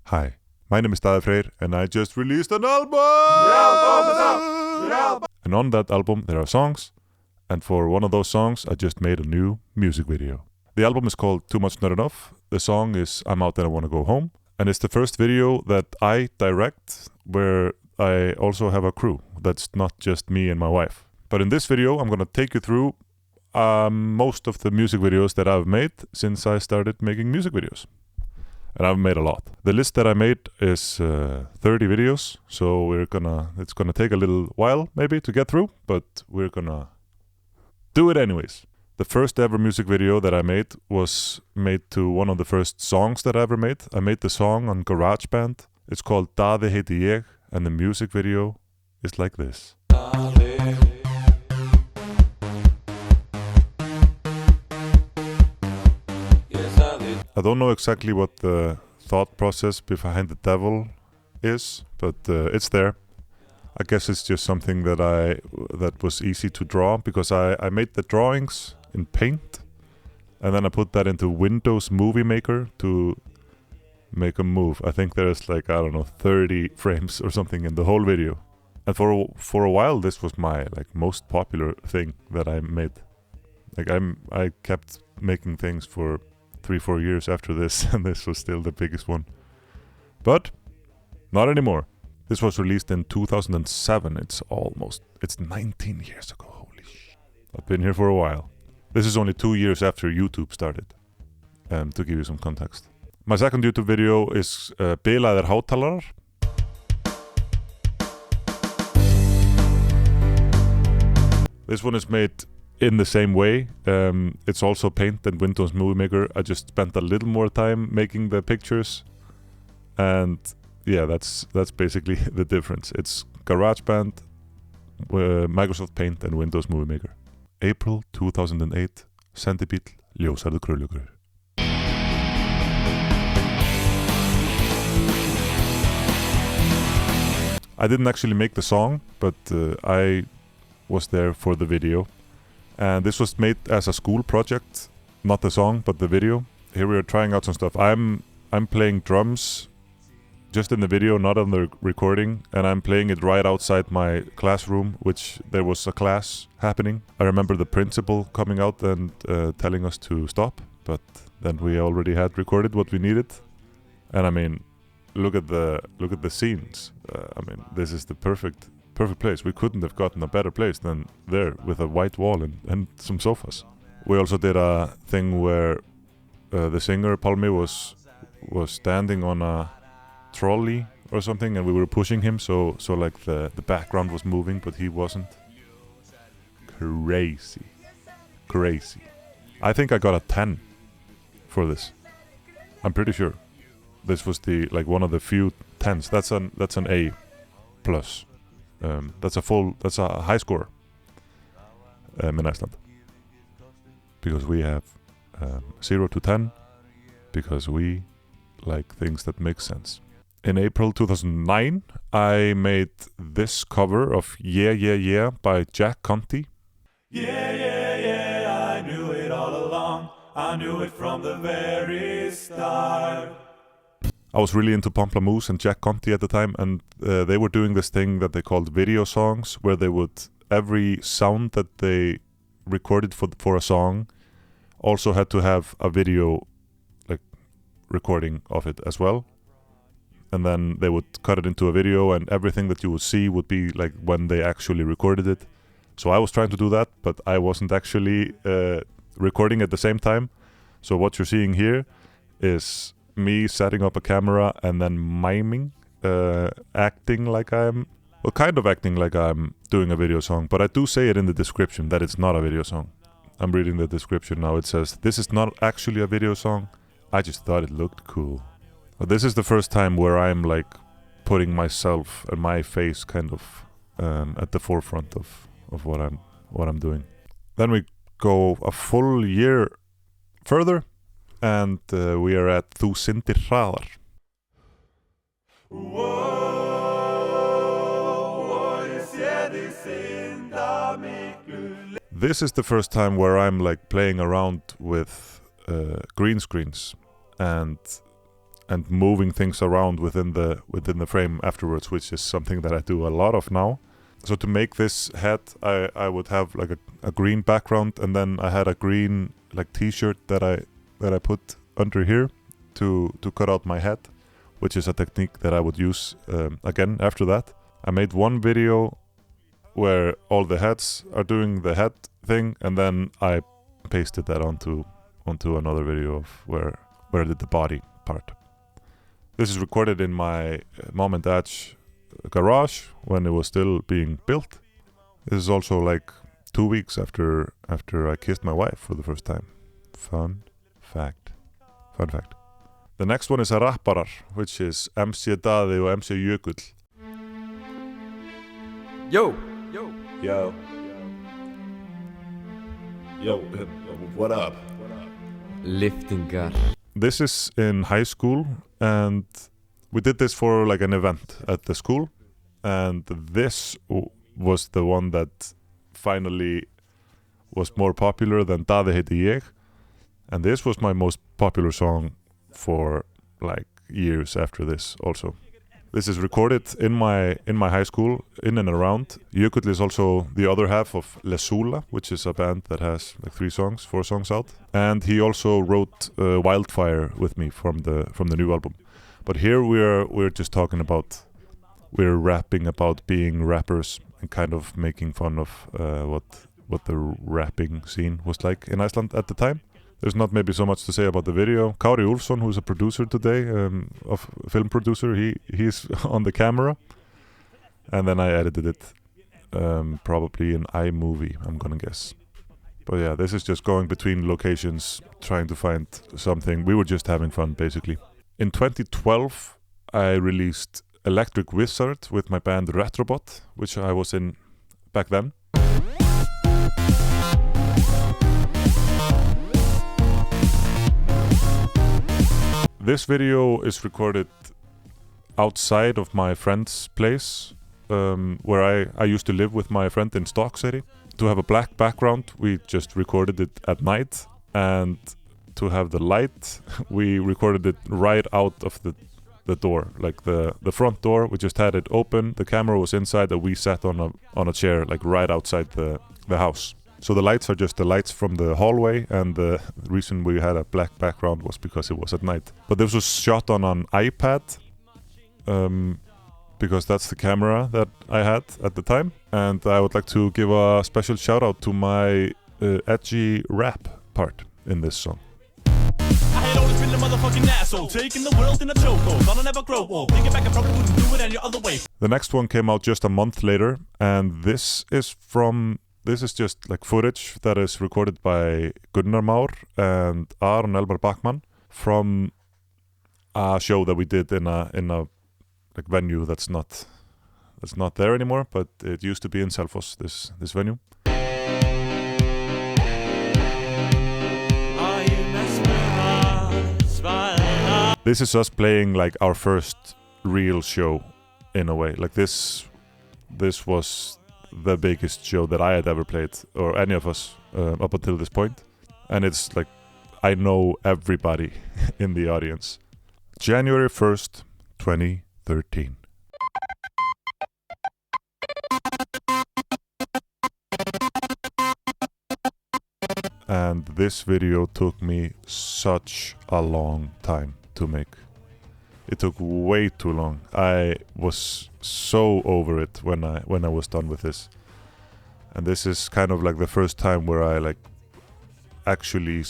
Hi, my name is Daði Freyr and I just released an album! And on that album there are songs, and for one of those songs I just made a new music video. The album is called Too Much Not Enough. The song is I'm Out and I Want to Go Home. And it's the first video that I direct where I also have a crew. That's not just me and my wife. But in this video I'm going to take you through most of the music videos that I've made since I started making music videos. And I've made a lot. The list that I made is 30 videos, so it's gonna take a little while maybe to get through, but we're gonna do it anyways. The first ever music video that I made was made to one of the first songs that I ever made. I made the song on GarageBand. It's called Daði heiti ég, and the music video is like this. I don't know exactly what the thought process behind the devil is, but it's there. I guess it's just something that was easy to draw because I made the drawings in Paint and then I put that into Windows Movie Maker to make a move. I think there's 30 frames or something in the whole video. And for a while this was my most popular thing that I made. I kept making things for 3-4 years after this, and this was still the biggest one. But not anymore. This was released in 2007. It's 19 years ago. Holy shit. I've been here for a while. This is only 2 years after YouTube started, to give you some context. My second YouTube video is Bilaðir hátalarar. This one is made in the same way. It's also Paint and Windows Movie Maker. I just spent a little more time making the pictures, and yeah, that's basically the difference. It's GarageBand, Microsoft Paint and Windows Movie Maker. April 2008, Sendibíll, ljósarður krullugur. I didn't actually make the song, but I was there for the video. And this was made as a school project, not the song, but the video. Here we are trying out some stuff. I'm playing drums just in the video, not on the recording, and I'm playing it right outside my classroom, which there was a class happening. I remember the principal coming out and telling us to stop, but then we already had recorded what we needed. And I mean, look at the scenes. This is the perfect place. We couldn't have gotten a better place than there with a white wall and some sofas. We also did a thing where the singer Pálmi was standing on a trolley or something, and we were pushing him, so the background was moving, but he wasn't. Crazy. I think I got a 10 for this. I'm pretty sure. This was one of the few 10s. That's an A plus. That's a high score in Iceland, because we have 0 to 10 because we like things that make sense. In April 2009 I made this cover of Yeah Yeah Yeah by Jack Conte. Yeah yeah yeah, I knew it all along, I knew it from the very start. I was really into Pamplemousse and Jack Conte at the time, and they were doing this thing that they called video songs, where they would, every sound that they recorded for a song also had to have a video recording of it as well. And then they would cut it into a video, and everything that you would see would be when they actually recorded it. So I was trying to do that, but I wasn't actually recording at the same time. So what you're seeing here is me setting up a camera and then miming, acting like I'm doing a video song, but I do say it in the description that it's not a video song. I'm reading the description now. It says, this is not actually a video song, I just thought it looked cool. But this is the first time where I'm putting myself and my face kind of at the forefront of what I'm doing. Then we go a full year further, and we are at Þú syndir hraðar. This is the first time where I'm playing around with green screens, and and moving things around within the frame afterwards, which is something that I do a lot of now. So to make this head, I would have like a green background, and then I had a green like t-shirt that I put under here to cut out my head, which is a technique that I would use again after that. I made one video where all the heads are doing the head thing, and then I pasted that onto another video of where I did the body part. This is recorded in my mom and dad's garage when it was still being built. This is also like 2 weeks after I kissed my wife for the first time. Fun fact. The next one is a rapparar, which is MC Daði og MC Jökull. Yo! What up? Liftingar. This is in high school, and we did this for like an event at the school, and this was the one that finally was more popular than Daði heiti ég, and this was my most popular song for like years after this also. This is recorded in my high school, in and around. Jökull is also the other half of Lesula, which is a band that has like 4 songs out. And he also wrote Wildfire with me from the new album. But here we're just talking about, we're rapping about being rappers and kind of making fun of what the rapping scene was like in Iceland at the time. There's not maybe so much to say about the video. Kári Úlfsson, who's a producer today, of film producer, he's on the camera, and then I edited it, probably in iMovie, I'm gonna guess. But yeah, this is just going between locations, trying to find something. We were just having fun, basically. In 2012, I released Electric Wizard with my band Retrobot, which I was in back then. This video is recorded outside of my friend's place, where I used to live with my friend in Stock City. To have a black background, we just recorded it at night, and to have the light, we recorded it right out of the door, like the front door. We just had it open, the camera was inside, and we sat on a chair, like right outside the house. So the lights are just the lights from the hallway, and the reason we had a black background was because it was at night. But this was shot on an iPad, because that's the camera that I had at the time. And I would like to give a special shout out to my edgy rap part in this song. I had always been a motherfucking asshole, taking the world in a chokehold. Gonna never grow old. Thinking back, I probably wouldn't do it any other way. The next one came out just a month later, and this is just like footage that is recorded by Gunnar Már and Aron Elmar Backman from a show that we did in a like venue that's not there anymore, but it used to be in Selfoss, this venue. This is us playing like our first real show in a way. Like this was the biggest show that I had ever played, or any of us, up until this point. And it's like, I know everybody in the audience. January 1st, 2013. And this video took me such a long time to make. It took way too long. I was so over it when I was done with this. And this is kind of like the first time where I like actually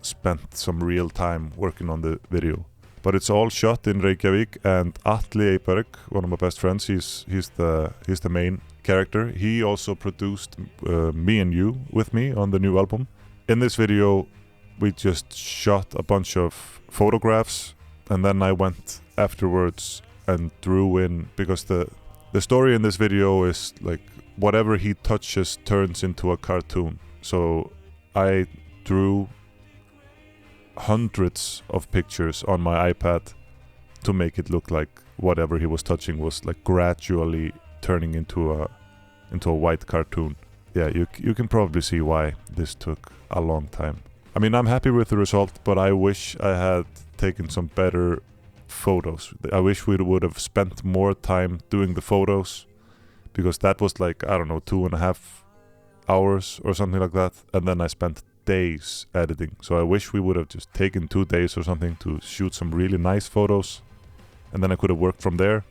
spent some real time working on the video. But it's all shot in Reykjavik, and Atli Eiberg, one of my best friends, he's the main character. He also produced Me and You with me on the new album. In this video, we just shot a bunch of photographs, and then I went afterwards and drew in, because the story in this video is like whatever he touches turns into a cartoon. So I drew hundreds of pictures on my iPad to make it look like whatever he was touching was like gradually turning into a white cartoon. Yeah, you can probably see why this took a long time. I mean, I'm happy with the result, but I wish I had taken some better photos. I wish we would have spent more time doing the photos, because that was like, I don't know, 2.5 hours or something like that, and then I spent days editing. So I wish we would have just taken 2 days or something to shoot some really nice photos, and then I could have worked from there.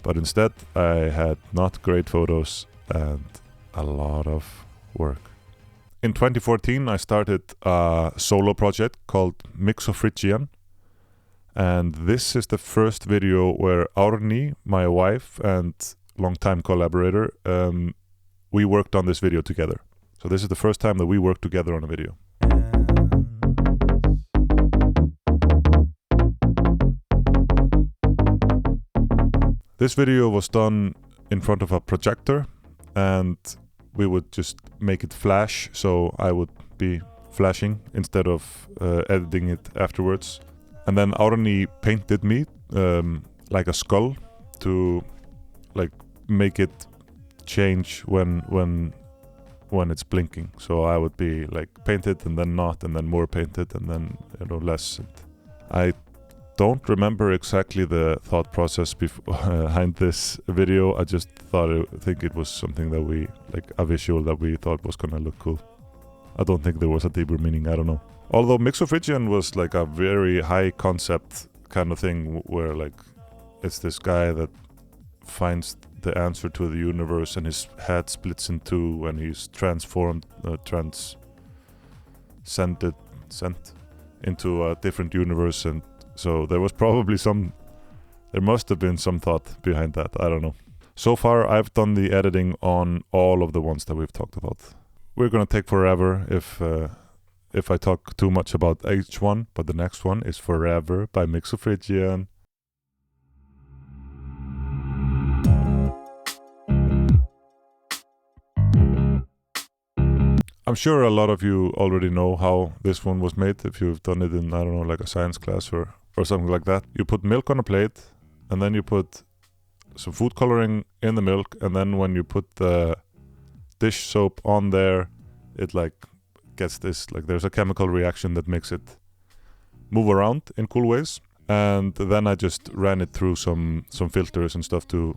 But instead I had not great photos and a lot of work. In 2014 I started a solo project called Mixophrygian, and this is the first video where Árni, my wife and longtime collaborator, we worked on this video together. So this is the first time that we worked together on a video. This video was done in front of a projector, and we would just make it flash, so I would be flashing instead of editing it afterwards. And then Árni painted me like a skull to like make it change when it's blinking. So I would be like painted and then not, and then more painted, and then, you know, less. I don't remember exactly the thought process behind this video. I just think it was something that we, like a visual that we thought was gonna look cool. I don't think there was a deeper meaning, I don't know. Although Mixophrygian was like a very high concept kind of thing, where like it's this guy that finds the answer to the universe and his head splits in two and he's transformed, sent into a different universe. And so there must have been some thought behind that, I don't know. So far I've done the editing on all of the ones that we've talked about. We're gonna take forever if I talk too much about each one, but the next one is Forever by Mixophrygian. I'm sure a lot of you already know how this one was made if you've done it in, I don't know, like a science class or something like that. You put milk on a plate, and then you put some food coloring in the milk, and then when you put the dish soap on there, it like gets this, like there's a chemical reaction that makes it move around in cool ways. And then I just ran it through some filters and stuff to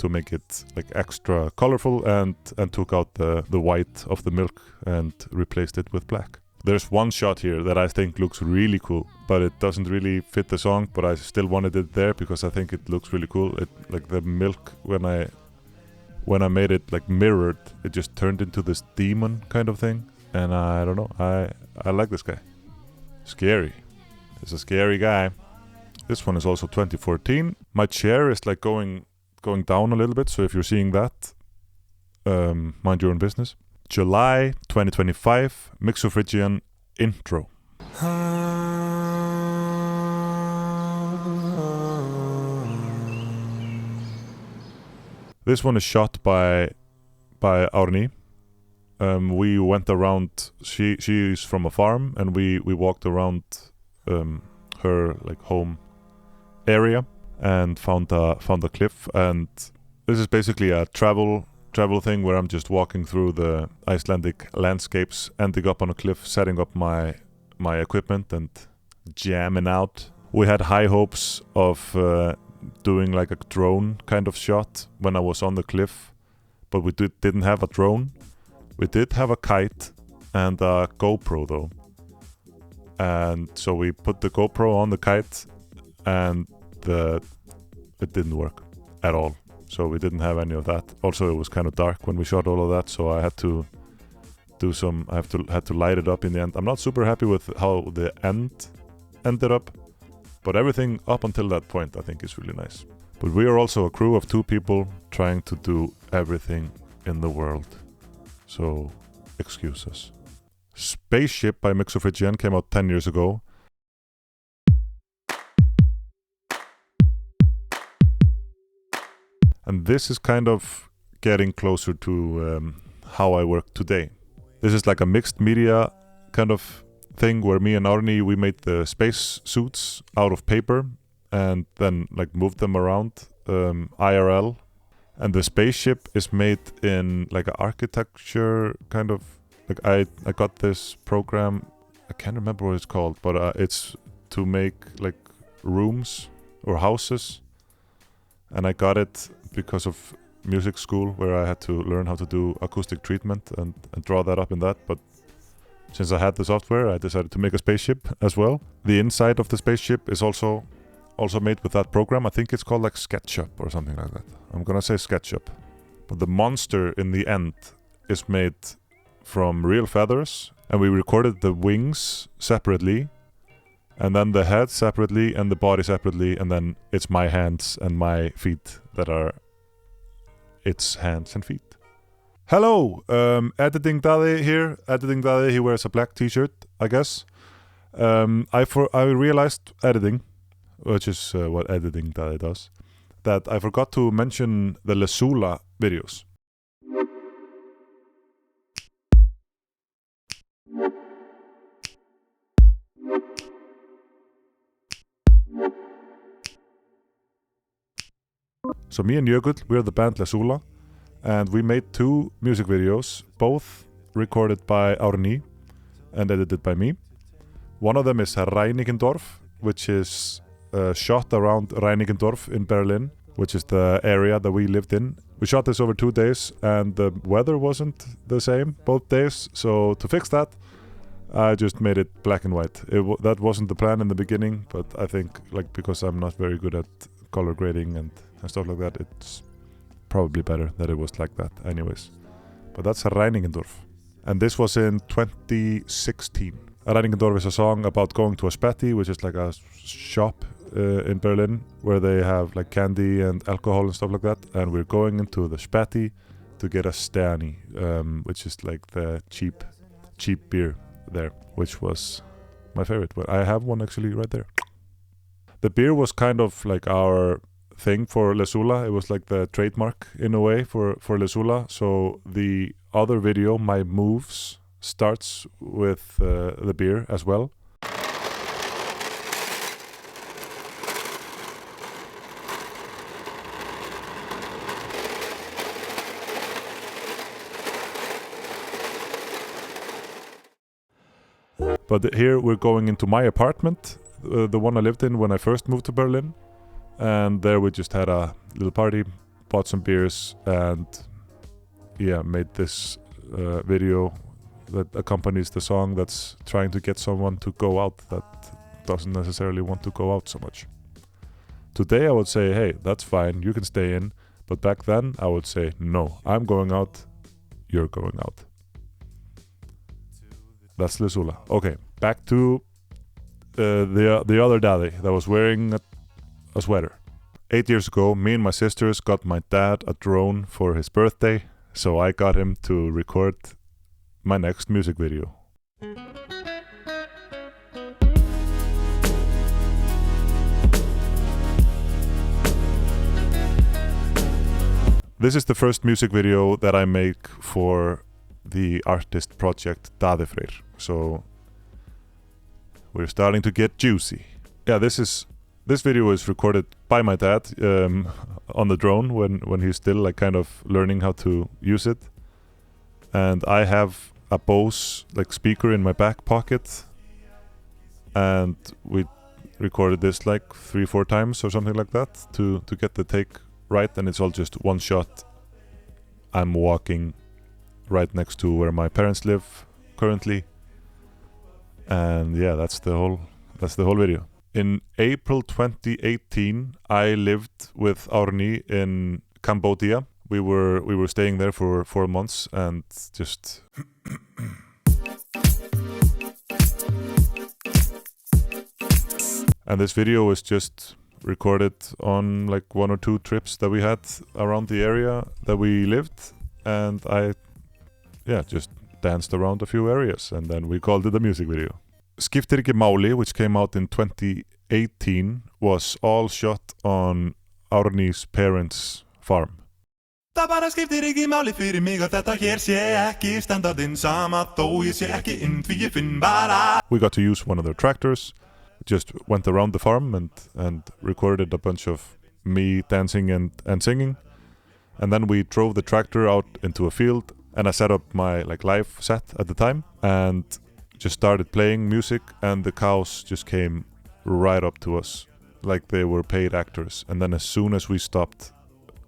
make it like extra colorful, and took out the white of the milk and replaced it with black. There's one shot here that I think looks really cool, but it doesn't really fit the song, but I still wanted it there because I think it looks really cool. It, like the milk, when I made it like mirrored, it just turned into this demon kind of thing. And I don't know, I like this guy. Scary. He's a scary guy. This one is also 2014. My chair is like going down a little bit, so if you're seeing that, mind your own business. July 2025, Mixophrygian intro. This one is shot by Árni. We went around, she's from a farm, and we walked around her like home area and found a cliff. And this is basically a travel thing where I'm just walking through the Icelandic landscapes, ending up on a cliff, setting up my equipment and jamming out. We had high hopes of doing like a drone kind of shot when I was on the cliff, but we didn't have a drone. We did have a kite and a GoPro though, and so we put the GoPro on the kite, and it didn't work at all. So we didn't have any of that. Also, it was kind of dark when we shot all of that, so I had to had to light it up in the end. I'm not super happy with how the end ended up, but everything up until that point I think is really nice. But we are also a crew of 2 people trying to do everything in the world, so excuse us. Spaceship by Mixophrygian came out 10 years ago. And this is kind of getting closer to how I work today. This is like a mixed media kind of thing where me and Árni, we made the space suits out of paper and then like moved them around IRL. And the spaceship is made in like an architecture kind of, like I got this program, I can't remember what it's called, but it's to make like rooms or houses, and I got it because of music school, where I had to learn how to do acoustic treatment and draw that up in that. But since I had the software, I decided to make a spaceship as well. The inside of the spaceship is also made with that program. I think it's called like SketchUp or something like that. I'm gonna say SketchUp. But the monster in the end is made from real feathers, and we recorded the wings separately, and then the head separately, and the body separately, and then it's my hands and my feet that are its hands and feet. Hello, Editing Daddy here. Editing Daddy, he wears a black t-shirt, I guess. I realized editing, which is what Editing Daddy does, that I forgot to mention the Lesula videos. So me and Jökull, we're the band Lesula, and we made 2 music videos, both recorded by Árni and edited by me. One of them is Reinickendorf, which is shot around Reinickendorf in Berlin, which is the area that we lived in. We shot this over 2 days, and the weather wasn't the same both days, so to fix that, I just made it black and white. That wasn't the plan in the beginning, but I think like because I'm not very good at color grading and stuff like that, it's probably better that it was like that anyways. But that's Reinickendorf. And this was in 2016. Reinickendorf is a song about going to a Späti, which is like a shop in Berlin where they have like candy and alcohol and stuff like that. And we're going into the Späti to get a Sterni, which is like the cheap beer there, which was my favorite. But I have one actually right there. The beer was kind of like our thing for Lesula. It was like the trademark in a way for Lesula. So the other video, My Moves, starts with the beer as well. But here we're going into my apartment, the one I lived in when I first moved to Berlin. And there we just had a little party, bought some beers, and yeah, made this video that accompanies the song that's trying to get someone to go out that doesn't necessarily want to go out so much. Today I would say, hey, that's fine, you can stay in. But back then I would say, no, I'm going out, you're going out. That's Lesula. Okay, back to the other daddy that was wearing a sweater. 8 years ago, me and my sisters got my dad a drone for his birthday, so I got him to record my next music video. This is the first music video that I make for the artist project Daðifreyr. So we're starting to get juicy. Yeah, this video is recorded by my dad on the drone when he's still like kind of learning how to use it. And I have a Bose like speaker in my back pocket, and we recorded this like 3-4 times or something like that to get the take right, and it's all just one shot. I'm walking right next to where my parents live currently, and yeah, that's the whole video. In April 2018, I lived with Árni in Cambodia. We were staying there for 4 months, and just and this video was just recorded on like 1 or 2 trips that we had around the area that we lived, and I just danced around a few areas, and then we called it a music video. Skiptir ekki máli, which came out in 2018, was all shot on Árni's parents' farm. Það bara skiptir ekki máli fyrir mig að þetta hér sé ekki standardinn sama þó ég sé ekki inn því ég finn bara. We got to use one of their tractors, just went around the farm and recorded a bunch of me dancing and singing. And then we drove the tractor out into a field, and I set up my like live set at the time and just started playing music, and the cows just came right up to us like they were paid actors, and then as soon as we stopped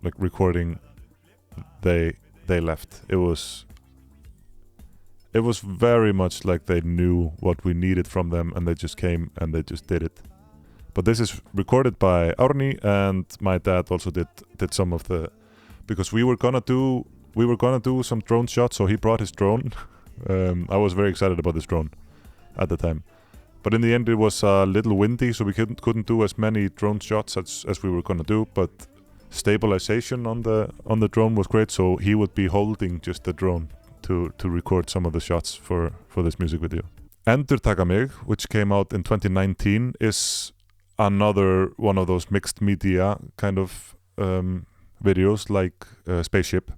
like recording, they left. It was very much like they knew what we needed from them, and they just came and they just did it. But this is recorded by Árni, and my dad also did some of the, because we were gonna do some drone shots, so he brought his drone. I was very excited about this drone at the time, but in the end it was a little windy, so we couldn't do as many drone shots as we were gonna do. But stabilization on the drone was great, so he would be holding just the drone to record some of the shots for this music video. Endurtaka mig, which came out in 2019, is another one of those mixed media kind of videos, like Spaceship.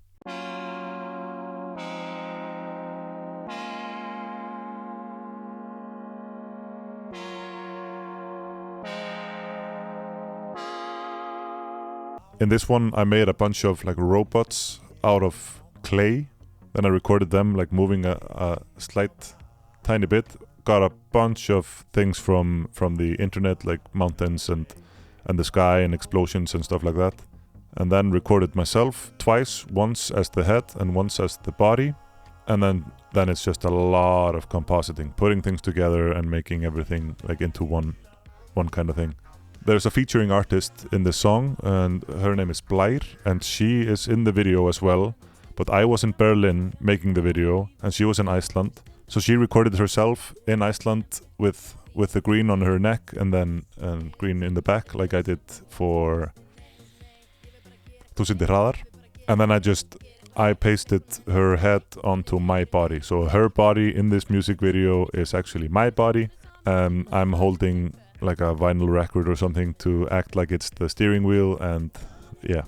In this one, I made a bunch of like robots out of clay. Then I recorded them like moving a slight tiny bit. Got a bunch of things from the internet, like mountains and the sky and explosions and stuff like that. And then recorded myself twice, once as the head and once as the body. And then it's just a lot of compositing, putting things together and making everything like into one kind of thing. There's a featuring artist in the song, and her name is Blær, and she is in the video as well. But I was in Berlin making the video, and she was in Iceland. So she recorded herself in Iceland with the green on her neck and then green in the back, like I did for Þú syndir hraðar. And then I pasted her head onto my body. So her body in this music video is actually my body. I'm holding like a vinyl record or something to act like it's the steering wheel, and yeah,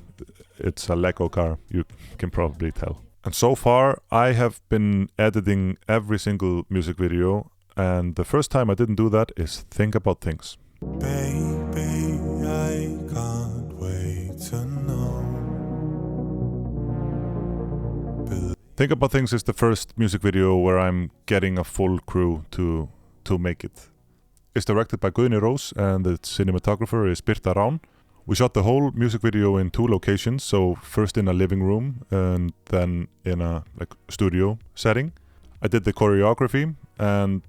it's a Lego car, you can probably tell. And so far I have been editing every single music video, and the first time I didn't do that is Think About Things. Baby, I can't wait to know. Think About Things is the first music video where I'm getting a full crew to make it. It's directed by Guðni Rós, and the cinematographer is Birta Rán. We shot the whole music video in 2 locations, so first in a living room and then in a like studio setting. I did the choreography, and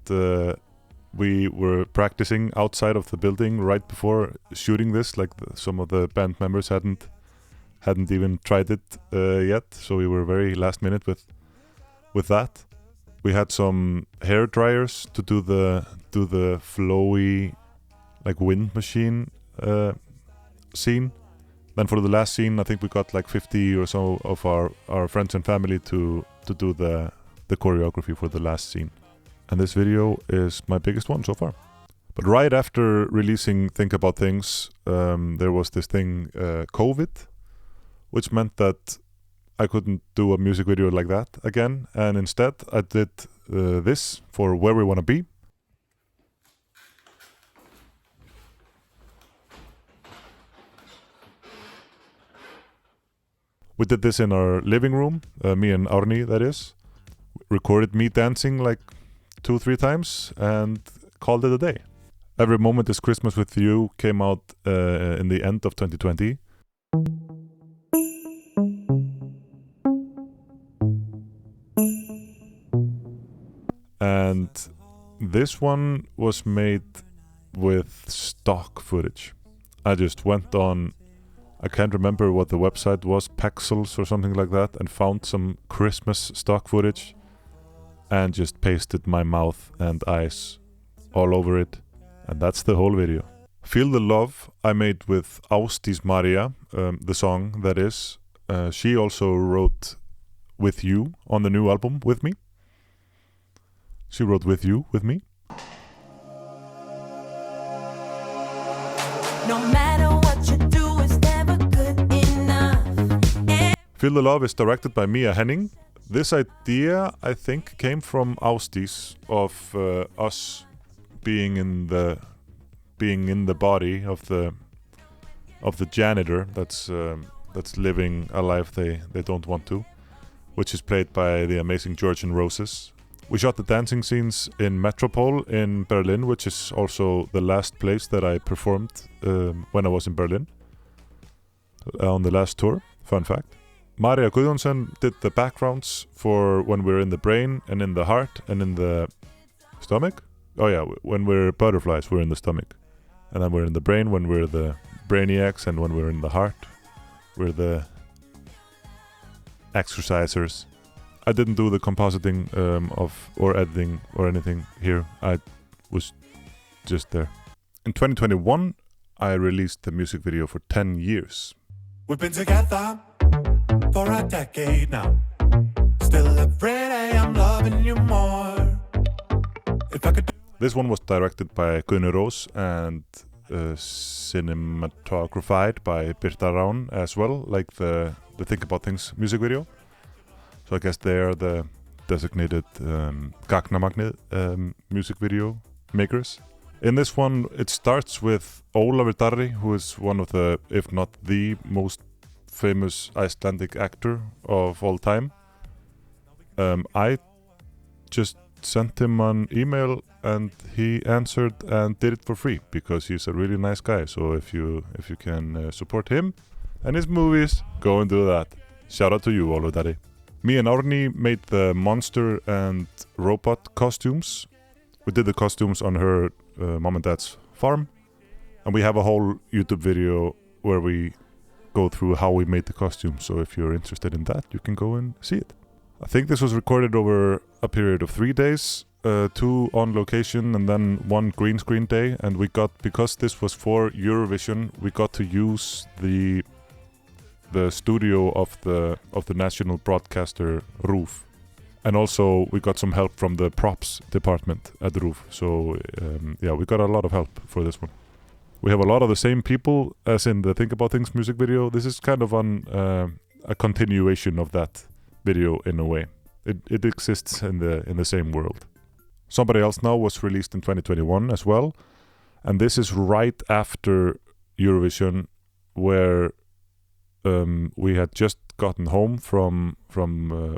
we were practicing outside of the building right before shooting this. Like some of the band members hadn't even tried it yet, so we were very last minute with that. We had some hair dryers to do the flowy like wind machine scene. Then for the last scene, I think we got like 50 or so of our friends and family to do the choreography for the last scene. And this video is my biggest one so far. But right after releasing Think About Things, there was this thing, COVID, which meant that I couldn't do a music video like that again, and instead I did this for Where We Wanna Be. We did this in our living room, me and Árni, that is. Recorded me dancing like 2-3 times and called it a day. Every Moment is Christmas with You came out in the end of 2020. And this one was made with stock footage. I just went on, I can't remember what the website was, Pexels or something like that, and found some Christmas stock footage and just pasted my mouth and eyes all over it, and that's the whole video. Feel the Love I made with Ásdís María, the song that is. She also wrote With You on the new album with me. She wrote With You with me. No matter what you do, it's never good enough. Feel the Love is directed by Mia Henning. This idea, I think, came from Ásdís, of us being in the body of the janitor that's living a life they don't want to, which is played by the amazing Georgian Roses. We shot the dancing scenes in Metropole in Berlin, which is also the last place that I performed when I was in Berlin on the last tour. Fun fact. Maria Guðjónsson did the backgrounds for when we're in the brain and in the heart and in the stomach. Oh yeah, when we're butterflies, we're in the stomach. And then we're in the brain when we're the brainiacs, and when we're in the heart, we're the exercisers. I didn't do the compositing or editing or anything here. I was just there. In 2021, I released the music video for 10 years. We've been together for a decade now. Still every day I'm loving you more. If I could. This one was directed by Guðni Rós and cinematographed by Birta Rán as well, like the Think About Things music video. So I guess they are the designated Gagnamagnið music video makers. In this one, it starts with Ólafur Darri, who is one of the, if not the most famous Icelandic actor of all time. I just sent him an email and he answered and did it for free because he's a really nice guy. So if you can support him and his movies, go and do that. Shout out to you, Ólafur Darri. Me and Árni made the monster and robot costumes. We did the costumes on her mom and dad's farm, and we have a whole YouTube video where we go through how we made the costumes. So if you're interested in that, you can go and see it. I think this was recorded over a period of 3 days, 2 on location and then 1 green screen day. And we got, because this was for Eurovision, we got to use the studio of the national broadcaster RÚV. And also we got some help from the props department at RÚV. So yeah, we got a lot of help for this one. We have a lot of the same people as in the Think About Things music video. This is kind of a continuation of that video in a way. It exists in the same world. Somebody Else Now was released in 2021 as well. And this is right after Eurovision, where we had just gotten home from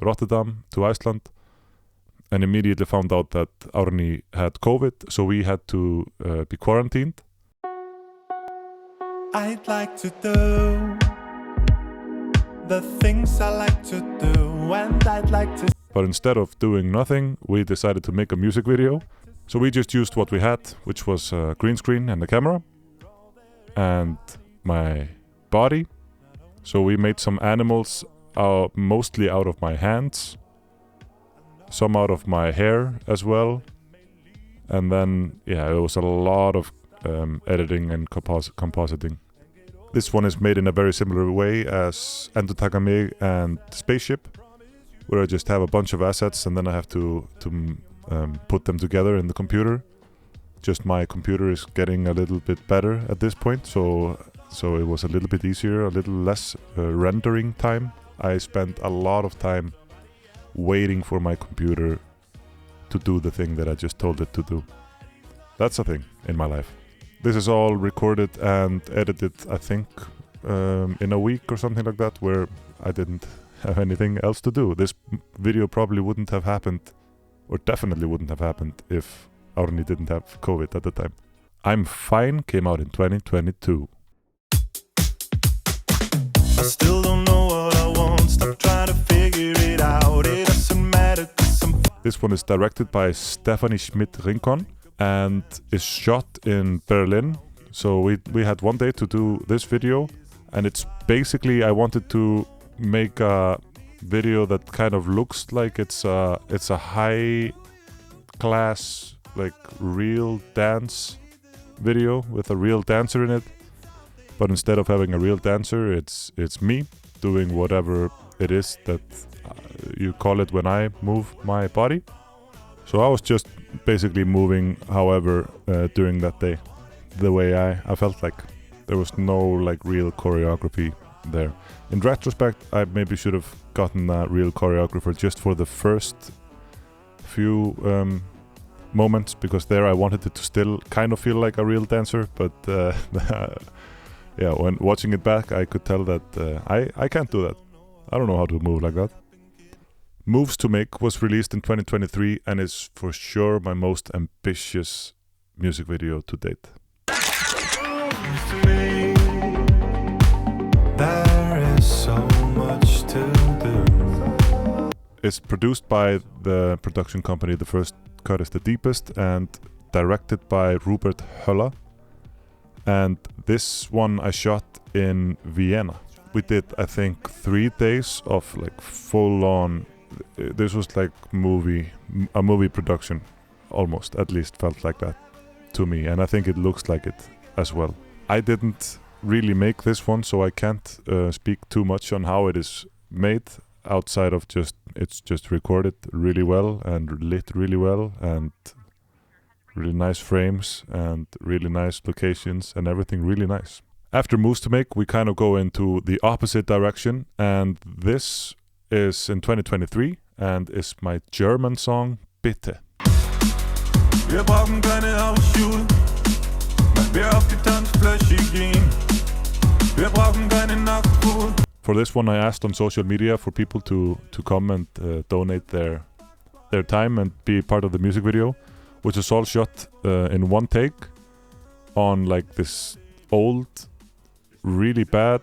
Rotterdam to Iceland and immediately found out that Árni had COVID, so we had to be quarantined. I'd like to do the things I like to do, and I'd like to. But instead of doing nothing, we decided to make a music video. So we just used what we had, which was a green screen and a camera and my body. So we made some animals mostly out of my hands, some out of my hair as well. And then, yeah, it was a lot of editing and compositing. This one is made in a very similar way as Endurtaka mig and Spaceship, where I just have a bunch of assets and then I have to put them together in the computer. Just my computer is getting a little bit better at this point, so it was a little bit easier, a little less rendering time. I spent a lot of time waiting for my computer to do the thing that I just told it to do. That's a thing in my life. This is all recorded and edited, I think, in a week or something like that, where I didn't have anything else to do. This video probably wouldn't have happened, or definitely wouldn't have happened, if Árni didn't have COVID at the time. I'm Fine came out in 2022. I still don't know what I want. Stop trying to figure it out. It doesn't matter 'cause I'm. This one is directed by Stephanie Schmidt-Rincon and is shot in Berlin. So we had one day to do this video, and it's basically, I wanted to make a video that kind of looks like it's a high class, like, real dance video with a real dancer in it. But instead of having a real dancer, it's me doing whatever it is that you call it when I move my body. So I was just basically moving however during that day, the way I felt like. There was no like real choreography there. In retrospect, I maybe should have gotten a real choreographer just for the first few moments, because there I wanted it to still kind of feel like a real dancer, but yeah, when watching it back, I could tell that I can't do that. I don't know how to move like that. Moves to Make was released in 2023 and is for sure my most ambitious music video to date. There is so much to do. It's produced by the production company The First Cut is the Deepest and directed by Rupert Höller. And this one I shot in Vienna. We did, I think, 3 days of like full-on. This was like a movie production, almost. At least felt like that to me, and I think it looks like it as well. I didn't really make this one, so I can't speak too much on how it is made. Outside of it's just recorded really well and lit really well and really nice frames and really nice locations and everything really nice. After Moves to Make, we kind of go into the opposite direction, and this is in 2023 and is my German song Bitte. Wir brauchen keine Hausschuhe, weil wir auf die Tanzfläche gehen. Wir brauchen keine Nachtruhe. For this one, I asked on social media for people to come and donate their time and be part of the music video, which is all shot in one take on like this old, really bad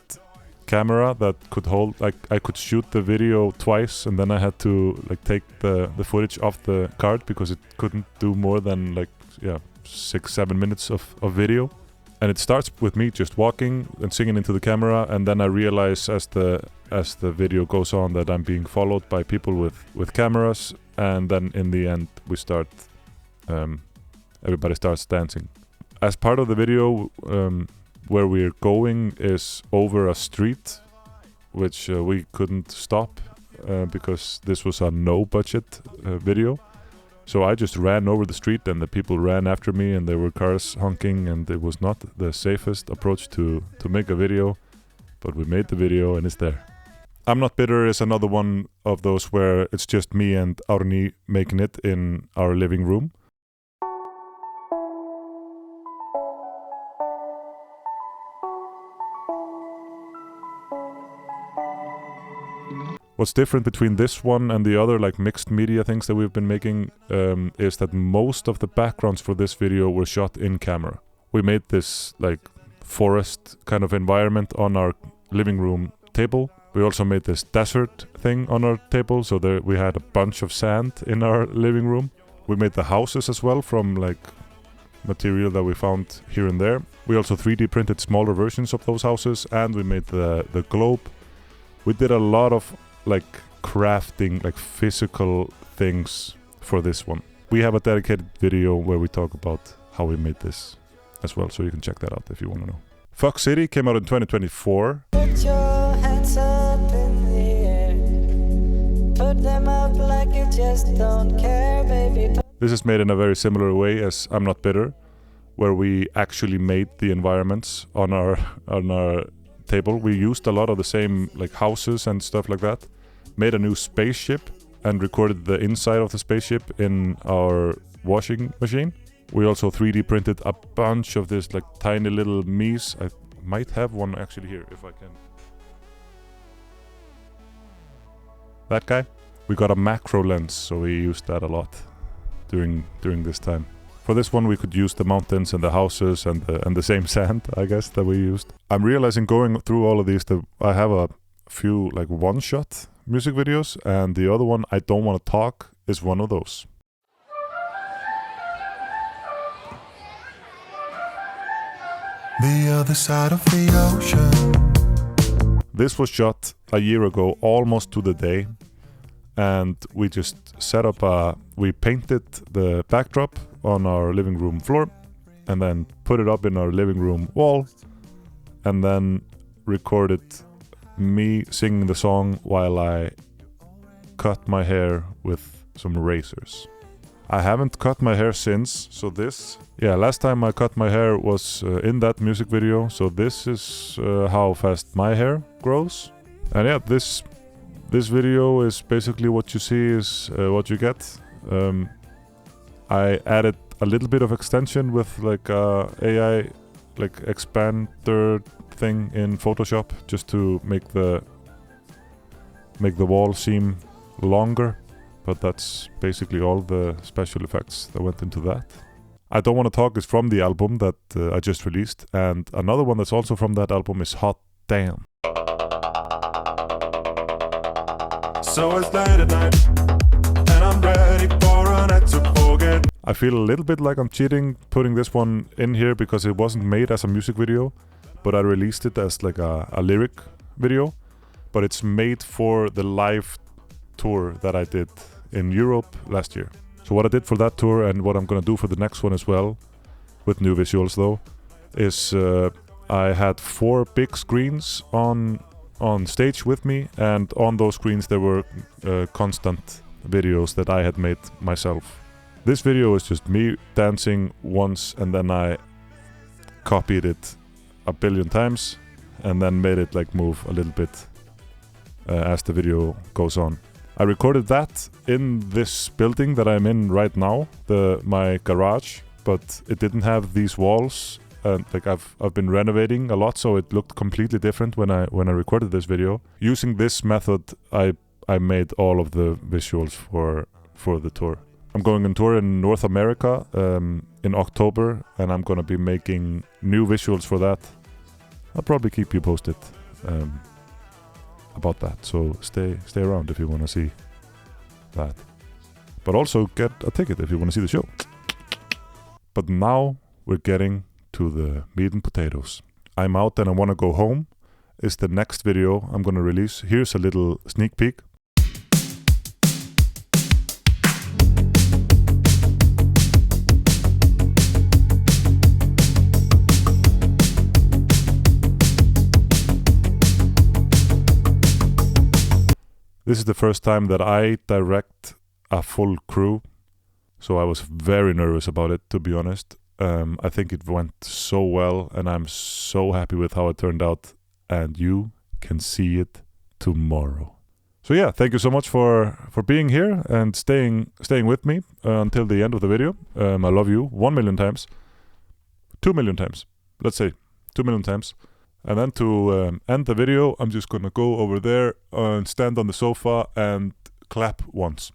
camera that could hold, like I could shoot the video twice and then I had to like take the footage off the card because it couldn't do more than like 6-7 minutes of video. And it starts with me just walking and singing into the camera, and then I realize as the video goes on that I'm being followed by people with cameras, and then in the end we start everybody starts dancing. As part of the video, where we're going is over a street, which we couldn't stop because this was a no-budget video. So I just ran over the street and the people ran after me and there were cars honking, and it was not the safest approach to make a video, but we made the video and it's there. I'm Not Bitter is another one of those where it's just me and Árni making it in our living room. What's different between this one and the other like mixed media things that we've been making is that most of the backgrounds for this video were shot in camera. We made this like forest kind of environment on our living room table. We also made this desert thing on our table, so there we had a bunch of sand in our living room. We made the houses as well from like material that we found here and there. We also 3D printed smaller versions of those houses, and we made the globe. We did a lot of like crafting, like physical things for this one. We have a dedicated video where we talk about how we made this as well, so you can check that out if you want to know. Fuck City came out in 2024. Put your hands up in the air. Put them up like you just don't care, baby. This is made in a very similar way as I'm Not Bitter, where we actually made the environments on our table. We used a lot of the same like houses and stuff like that. Made a new spaceship and recorded the inside of the spaceship in our washing machine. We also 3D printed a bunch of this like tiny little me's. I might have one actually here if I can. That guy. We got a macro lens, so we used that a lot during this time. For this one we could use the mountains and the houses and the same sand, I guess, that we used. I'm realizing going through all of these that I have a few like one-shot music videos, and the other one, I Don't Want to Talk, is one of those. The other side of the ocean. This was shot a year ago, almost to the day, and we just set up we painted the backdrop on our living room floor and then put it up in our living room wall, and then recorded me singing the song while I cut my hair with some razors. I haven't cut my hair since, so last time I cut my hair was in that music video, so this is how fast my hair grows. And yeah, this video is basically what you see is what you get. I added a little bit of extension with like AI like expander thing in Photoshop just to make the wall seem longer, but that's basically all the special effects that went into that. I Don't Want to Talk is from the album that I just released, and another one that's also from that album is Hot Damn. So it's late at night, and I'm ready for a night to forget. I feel a little bit like I'm cheating putting this one in here because it wasn't made as a music video, but I released it as like a lyric video. But it's made for the live tour that I did in Europe last year. So what I did for that tour and what I'm gonna do for the next one as well, with new visuals though, is I had 4 big screens on stage with me, and on those screens there were constant videos that I had made myself. This video is just me dancing once, and then I copied it a billion times and then made it like move a little bit as the video goes on. I recorded that in this building that I'm in right now, my garage, but it didn't have these walls. And like I've been renovating a lot, so it looked completely different when I recorded this video. Using this method, I made all of the visuals for the tour. I'm going on tour in North America in October, and I'm gonna be making new visuals for that. I'll probably keep you posted about that, so stay around if you want to see that. But also get a ticket if you want to see the show. But now we're getting to the meat and potatoes. I'm out and I want to go home is the next video I'm going to release. Here's a little sneak peek. This is the first time that I direct a full crew, so I was very nervous about it, to be honest. I think it went so well, and I'm so happy with how it turned out, and you can see it tomorrow. So yeah, thank you so much for being here and staying with me until the end of the video. I love you 1 million times, 2 million times, let's say 2 million times. And then to end the video, I'm just gonna go over there and stand on the sofa and clap once.